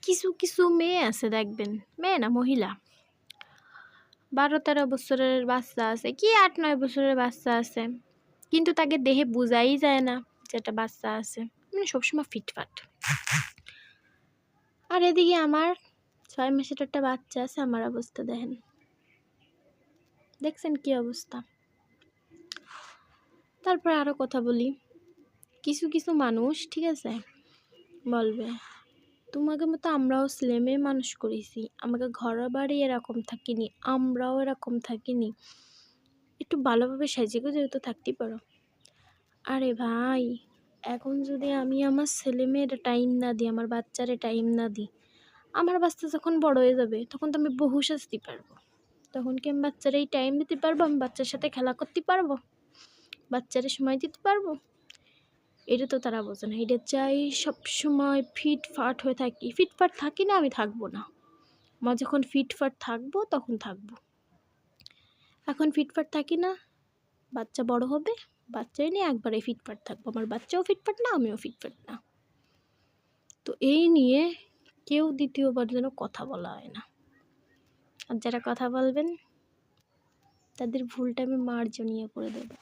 কিছু কিছু মেয়ে আছে দেখবেন, মেয়ে না মহিলা, 12-13 বছরের বাচ্চা আছে, কি 8-9 বছরের বাচ্চা আছে, কিন্তু তাকে দেখে বোঝাই যায় না যে একটা বাচ্চা আছে, মানে সবসময় ফিটফাট। আর এদিকে আমার 6 মাসের একটা বাচ্চা আছে, আমার অবস্থা দেখেন, দেখছেন কি অবস্থা। তারপর আরো কথা বলি, কিছু কিছু মানুষ ঠিক আছে বলবে তোমাকে মতো আমরাও ছেলে মেয়ে মানুষ করেছি, আমাকে ঘর বাড়ি এরকম থাকিনি, আমরাও এরকম থাকিনি, একটু ভালোভাবে সাজিয়ে গুজিয়ে তো থাকতেই পারো। আরে ভাই, এখন যদি আমি আমার ছেলে মেয়ের টাইম না দিই, আমার বাচ্চারে টাইম না দিই, আমার বাচ্চা যখন বড় হয়ে যাবে তখন তো আমি বহু সাজতে পারবো, তখন কি আমি বাচ্চার এই টাইম দিতে পারবো, আমি বাচ্চার সাথে খেলা করতে পারবো, বাচ্চারে সময় দিতে পারবো? এটা তো তারা বোঝে না। এটা চাই সবসময় ফিটফাট হয়ে থাকি, ফিটফাট থাকি না আমি থাকবো না, আমার যখন ফিটফাট থাকবো তখন থাকবো, এখন ফিটফাট থাকি না, বাচ্চা বড় হবে, বাচ্চাই নিয়ে একবারে ফিটফাট থাকবো, আমার বাচ্চাও ফিটফাট না, আমিও ফিটফাট না। তো এই নিয়ে কেউ দ্বিতীয়বার যেন কথা বলা হয় না, আর যারা কথা বলবেন তাদের ভুলটা আমি মার্জনীয় করে দেবো।